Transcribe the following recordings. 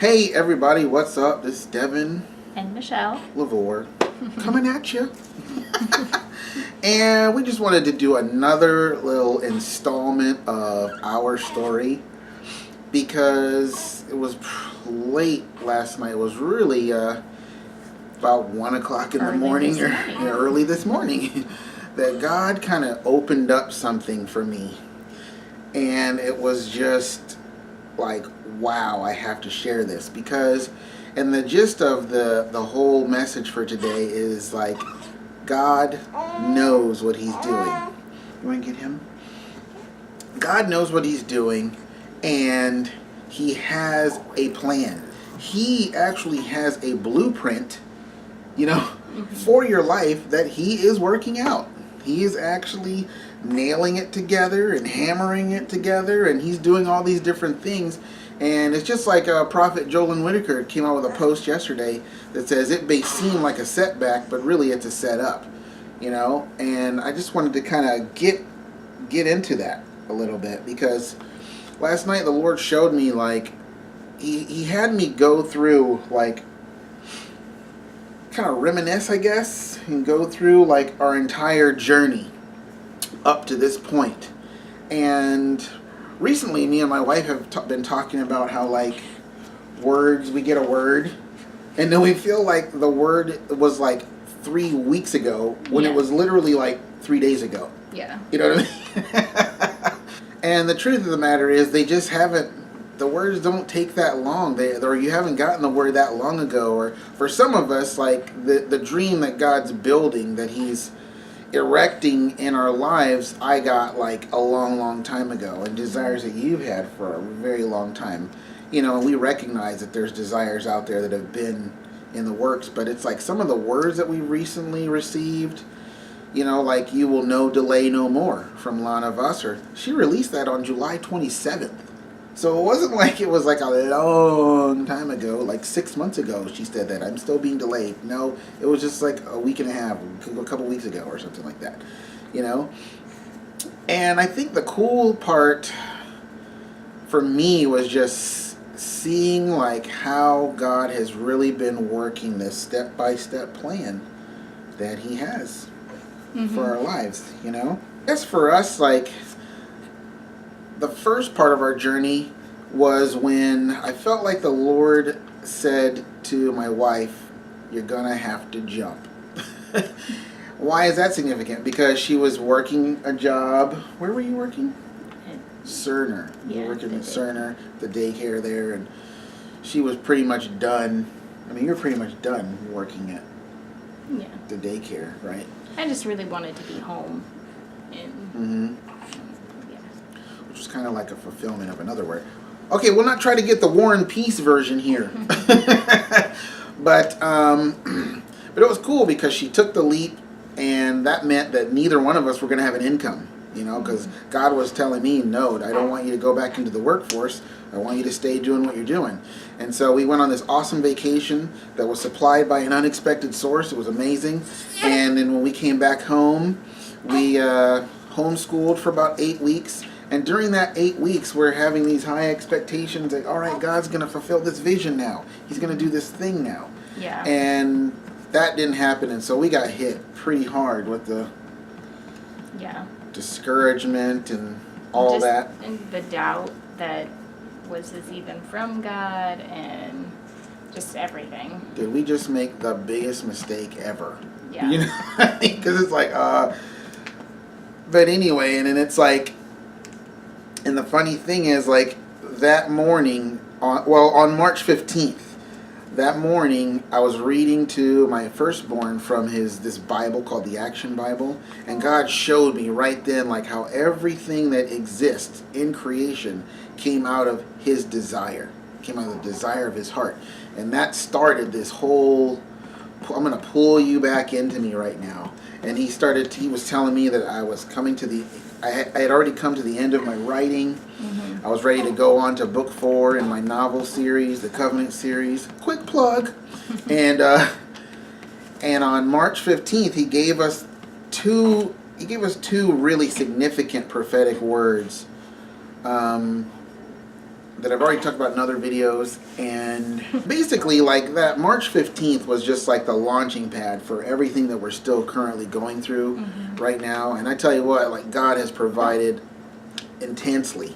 Hey everybody, what's up? This is Devin, And Michelle. LaVore, coming at you. And we just wanted to do another little installment of our story because it was late last night. It was really about 1 o'clock in the morning or early this morning that God kind of opened up something for me. And it was just like, wow, I have to share this because, and the gist of the whole message for today is like, God knows what he's doing. You want to get him? God knows what he's doing, and he has a plan. He actually has a blueprint, for your life that he is working out. He is actually nailing it together and hammering it together, and he's doing all these different things. And it's just like Prophet Joel Whitaker came out with a post yesterday that says it may seem like a setback, but really it's a setup, And I just wanted to kind of get into that a little bit because last night the Lord showed me like he had me go through like kind of reminisce, I guess, and go through like our entire journey up to this point. And recently, me and my wife have been talking about how, like, we get a word, and then we feel like the word was, like, 3 weeks ago, when it was literally, like, 3 days ago. Yeah. You know what I mean? And the truth of the matter is, the words don't take that long. Or you haven't gotten the word that long ago. Or for some of us, like, the dream that God's building, that he's erecting in our lives, I got like a long time ago, and desires that you've had for a very long time. And we recognize that there's desires out there that have been in the works, but it's like some of the words that we recently received, like "You will no delay no more" from Lana Vassar. She released that on July 27th. So it wasn't like it was like a long time ago, like 6 months ago she said that I'm still being delayed. No, it was just like a week and a half, a couple weeks ago or something like that, And I think the cool part for me was just seeing like how God has really been working this step-by-step plan that he has for our lives, I guess for us, like, the first part of our journey was when I felt like the Lord said to my wife, "You're gonna have to jump." Why is that significant? Because she was working a job. Where were you working? At Cerner. You were working at Cerner, the daycare there, and she was pretty much done. I mean, you're pretty much done working at the daycare, right? I just really wanted to be home. And which was kind of like a fulfillment of another word. Okay, we'll not try to get the War and Peace version here. But it was cool because she took the leap, and that meant that neither one of us were going to have an income, because God was telling me, no, I don't want you to go back into the workforce. I want you to stay doing what you're doing. And so we went on this awesome vacation that was supplied by an unexpected source. It was amazing. And then when we came back home, we homeschooled for about 8 weeks. And during that 8 weeks, we're having these high expectations that, all right, God's going to fulfill this vision now. He's going to do this thing now. Yeah. And that didn't happen. And so we got hit pretty hard with the discouragement and all that. And the doubt that was this even from God, and just everything. Did we just make the biggest mistake ever? Yeah. Because it's like, but anyway, and then it's like, and the funny thing is, like, that morning, on March 15th, that morning, I was reading to my firstborn from this Bible called the Action Bible, and God showed me right then, like, how everything that exists in creation came out of his desire, came out of the desire of his heart. And that started this whole, I'm going to pull you back into me right now. And he was telling me that I was coming to I had already come to the end of my writing. I was ready to go on to book 4 in my novel series, the Covenant series. Quick plug. And on March 15th, he gave us two really significant prophetic words that I've already talked about in other videos, and basically like that March 15th was just like the launching pad for everything that we're still currently going through right now. And I tell you what, like God has provided intensely.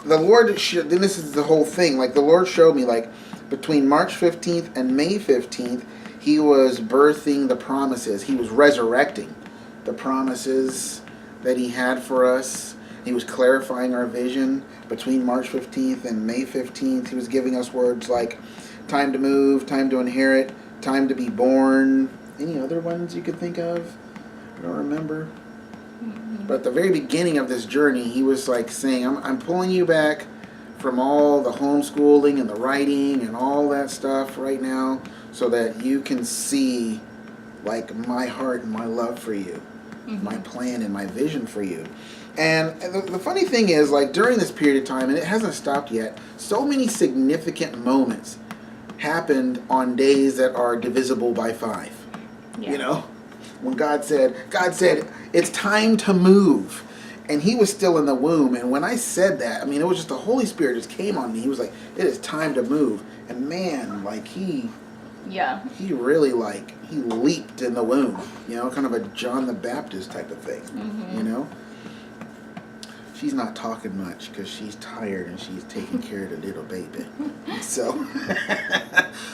The Lord, then this is the whole thing, like the Lord showed me like between March 15th and May 15th, he was birthing the promises. He was resurrecting the promises that he had for us. He was clarifying our vision between March 15th and May 15th. He was giving us words like time to move, time to inherit, time to be born. Any other ones you could think of? I don't remember. But at the very beginning of this journey, he was like saying, I'm pulling you back from all the homeschooling and the writing and all that stuff right now so that you can see like my heart and my love for you, my plan and my vision for you. And the funny thing is, like during this period of time, and it hasn't stopped yet, so many significant moments happened on days that are divisible by 5. Yeah. You know, when God said, it's time to move. And he was still in the womb. And when I said that, I mean, it was just the Holy Spirit just came on me. He was like, it is time to move. And man, like he really like, he leaped in the womb, you know, kind of a John the Baptist type of thing, you know. She's not talking much because she's tired and she's taking care of the little baby. So,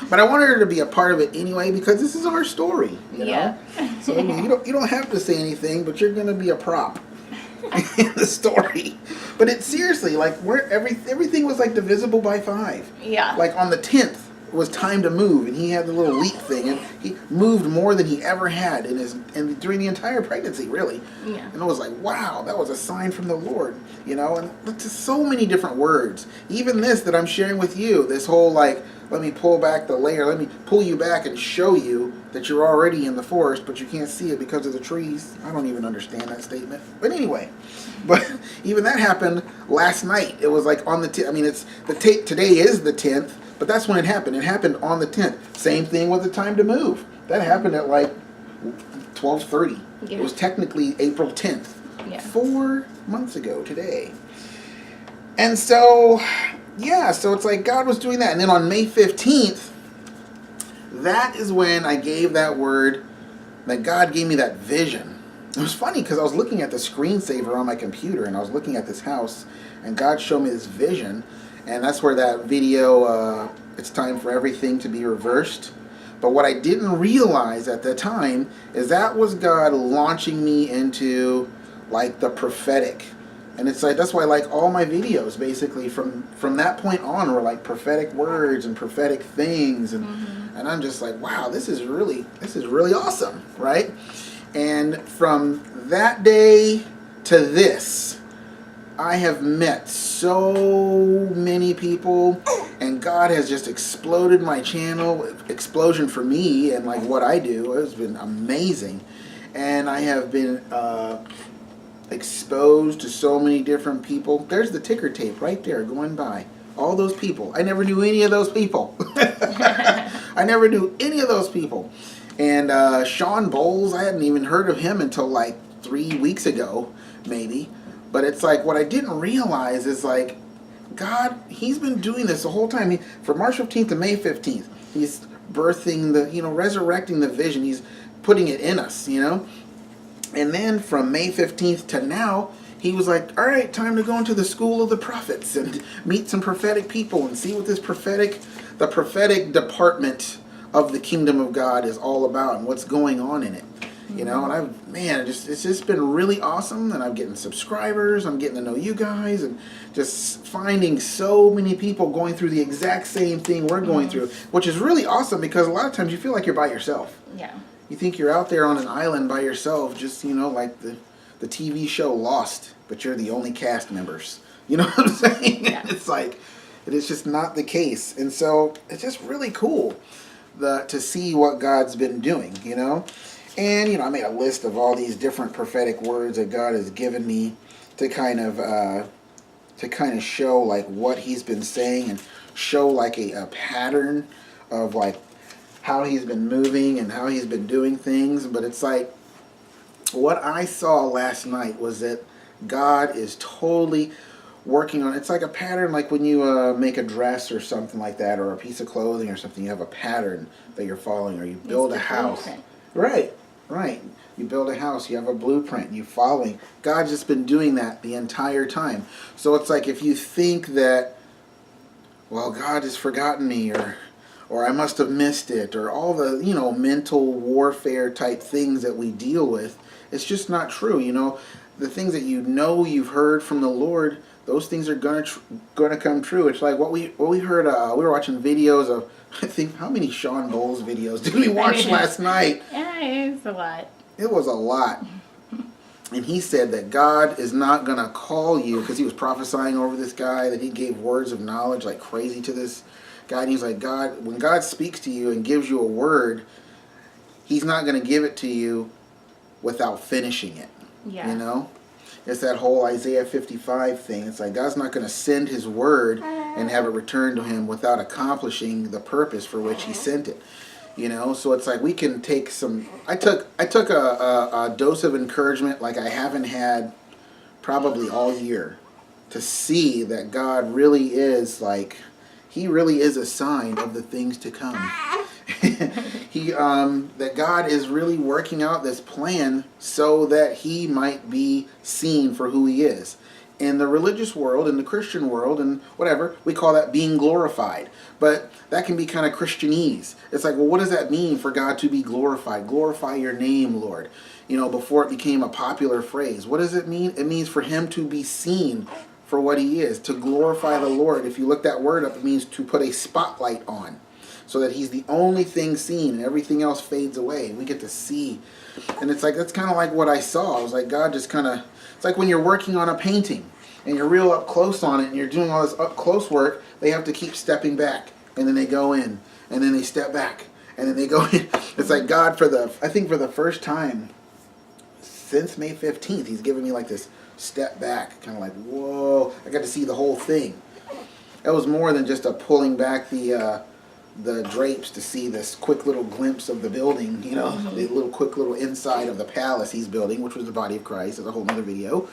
but I wanted her to be a part of it anyway because this is our story, you know. So I mean, you don't have to say anything, but you're going to be a prop in the story. But it's seriously like everything was like divisible by 5. Yeah. Like on the 10th was time to move, and he had the little leap thing, and he moved more than he ever had in during the entire pregnancy, really. Yeah. And I was like, wow, that was a sign from the Lord, you know. And just so many different words. Even this that I'm sharing with you, this whole like, let me pull back the layer, let me pull you back and show you that you're already in the forest, but you can't see it because of the trees. I don't even understand that statement. But anyway, but even that happened last night. It was like on the, I mean, it's the today is the 10th. But that's when it happened. It happened on the 10th. Same thing with the time to move. That happened at like 12:30. Yeah. It was technically April 10th. Yeah. 4 months ago today. And so, yeah, so it's like God was doing that. And then on May 15th, that is when I gave that word, that God gave me that vision. It was funny because I was looking at the screensaver on my computer and I was looking at this house and God showed me this vision. And that's where that video, it's time for everything to be reversed. But what I didn't realize at the time is that was God launching me into like the prophetic. And it's like, that's why like all my videos basically from that point on were like prophetic words and prophetic things. And I'm just like, wow, this is really awesome, right? And from that day to this, I have met so many people, and God has just exploded my channel. Explosion for me and like what I do has been amazing, and I have been exposed to so many different people. There's the ticker tape right there going by. All those people. I never knew any of those people. I never knew any of those people. And Sean Bowles, I hadn't even heard of him until like 3 weeks ago, maybe. But it's like, what I didn't realize is like, God, he's been doing this the whole time. From March 15th to May 15th, he's birthing the, you know, resurrecting the vision. He's putting it in us, you know. And then from May 15th to now, he was like, all right, time to go into the school of the prophets and meet some prophetic people and see what the prophetic department of the kingdom of God is all about and what's going on in it. You know, and it's just been really awesome, and I'm getting subscribers, I'm getting to know you guys, and just finding so many people going through the exact same thing we're going through, which is really awesome because a lot of times you feel like you're by yourself. Yeah. You think you're out there on an island by yourself, just, you know, like the TV show Lost, but you're the only cast members. You know what I'm saying? Yeah. It's like, it is just not the case. And so it's just really cool to see what God's been doing, you know? And, you know, I made a list of all these different prophetic words that God has given me to kind of show, like, what he's been saying and show, like, a pattern of, like, how he's been moving and how he's been doing things. But it's like, what I saw last night was that God is totally, working on. It's like a pattern, like when you make a dress or something like that, or a piece of clothing or something. You have a pattern that you're following, or you build a house. Right, right. You build a house. You have a blueprint. You following. God's just been doing that the entire time. So it's like if you think that, well, God has forgotten me, or I must have missed it, or all the, mental warfare type things that we deal with, it's just not true. The things that you've heard from the Lord, those things are gonna come true. It's like what we heard. We were watching videos of, I think, how many Sean Bowles videos did we watch last night? Yeah, it's a lot. It was a lot. And he said that God is not going to call you, because he was prophesying over this guy, that he gave words of knowledge like crazy to this guy. And he's like, when God speaks to you and gives you a word, he's not going to give it to you without finishing it. Yeah. It's that whole Isaiah 55 thing. It's like God's not going to send his word and have it returned to him without accomplishing the purpose for which he sent it. So it's like we can take some. I took a dose of encouragement like I haven't had probably all year, to see that God really is he really is a sign of the things to come. That God is really working out this plan so that he might be seen for who he is. In the religious world, in the Christian world, and whatever, we call that being glorified. But that can be kind of Christianese. It's like, well, what does that mean for God to be glorified? Glorify your name, Lord. Before it became a popular phrase. What does it mean? It means for him to be seen for what he is, to glorify the Lord. If you look that word up, it means to put a spotlight on, so that he's the only thing seen and everything else fades away. We get to see. And it's like, that's kind of like what I saw. I was like, God just kind of, it's like when you're working on a painting and you're real up close on it and you're doing all this up close work, they have to keep stepping back, and then they go in, and then they step back, and then they go in. It's like God, I think for the first time since May 15th, he's given me like this step back, kind of like, whoa, I got to see the whole thing. That was more than just a pulling back the drapes to see this quick little glimpse of the building, the little quick little inside of the palace he's building, which was the body of Christ. That's a whole other video.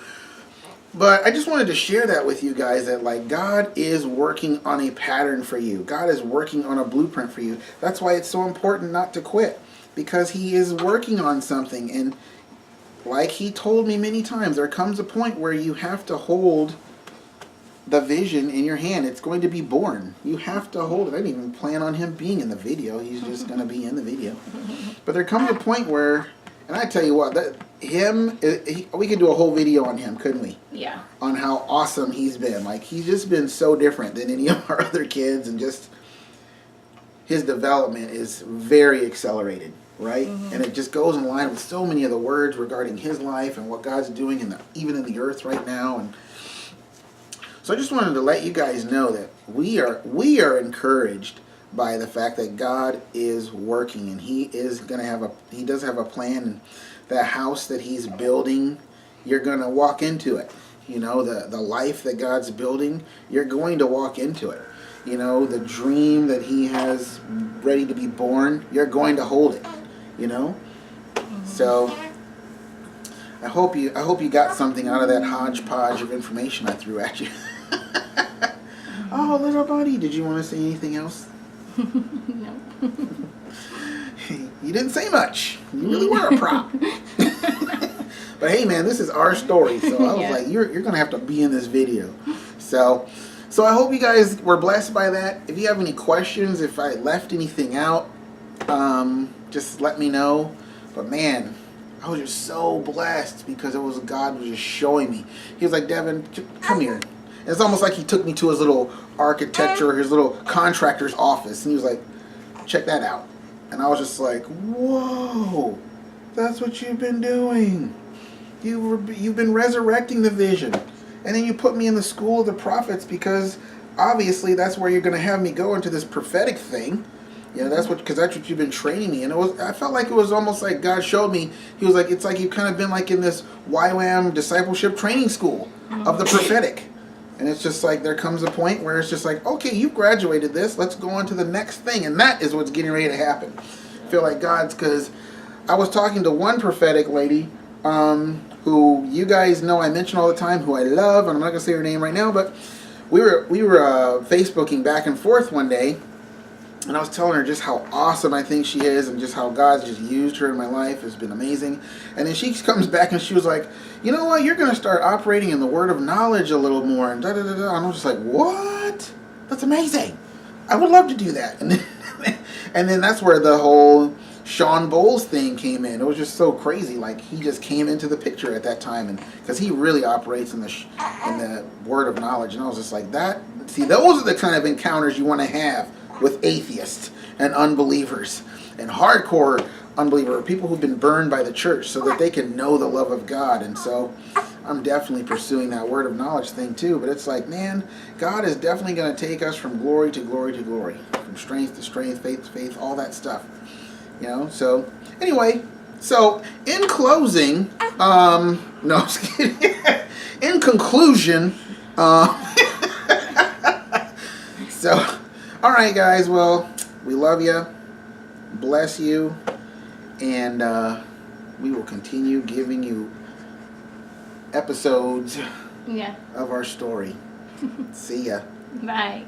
But I just wanted to share that with you guys, that God is working on a pattern for you. God is working on a blueprint for you. That's why it's so important not to quit, because he is working on something. And like he told me many times, there comes a point where you have to hold the vision in your hand. It's going to be born. You have to hold it. I didn't even plan on him being in the video. He's just going to be in the video. But there comes a point where, and I tell you what, we could do a whole video on him, couldn't we? Yeah. On how awesome he's been. He's just been so different than any of our other kids, and just his development is very accelerated, right? Mm-hmm. And it just goes in line with so many of the words regarding his life and what God's doing even in the earth right now. And so I just wanted to let you guys know that we are encouraged by the fact that God is working, and he does have a plan. And that house that he's building, you're going to walk into it. The life that God's building, you're going to walk into it. The dream that he has ready to be born, you're going to hold it. So I hope you got something out of that hodgepodge of information I threw at you. Oh, little buddy, did you want to say anything else? No. You didn't say much. You really were a prop. But hey, man, this is our story, so I was like, you're going to have to be in this video. So I hope you guys were blessed by that. If you have any questions, if I left anything out, just let me know. But man, I was just so blessed, because God was just showing me. He was like, Devin, come here. And it's almost like he took me to his little architecture, his little contractor's office, and he was like, check that out. And I was just like, whoa, that's what you've been doing. You've been resurrecting the vision. And then you put me in the school of the prophets, because obviously that's where you're going to have me go into this prophetic thing. Because that's what you've been training me. And I felt like it was almost like God showed me. He was like, it's like you've kind of been like in this YWAM discipleship training school of the prophetic. And it's just like there comes a point where it's just like, okay, you've graduated this. Let's go on to the next thing. And that is what's getting ready to happen. I feel like because I was talking to one prophetic lady who you guys know I mention all the time, who I love, and I'm not going to say her name right now, but we were Facebooking back and forth one day, and I was telling her just how awesome I think she is and just how God's just used her in my life. It's been amazing. And then she comes back and she was like, you know what, you're going to start operating in the word of knowledge a little more. And da-da-da-da. And I was just like, what? That's amazing. I would love to do that. And then that's where the whole Sean Bowles thing came in. It was just so crazy. Like, he just came into the picture at that time, and because he really operates in the word of knowledge. And I was just like, that. See, those are the kind of encounters you want to have with atheists and unbelievers and hardcore unbelievers, people who've been burned by the church, so that they can know the love of God. And so I'm definitely pursuing that word of knowledge thing too. But it's like, man, God is definitely going to take us from glory to glory to glory, from strength to strength, faith to faith, all that stuff. You know, so anyway, so in closing, no, I'm just kidding. In conclusion, so, all right, guys, well, we love you, bless you, and we will continue giving you episodes of our story. See ya. Bye.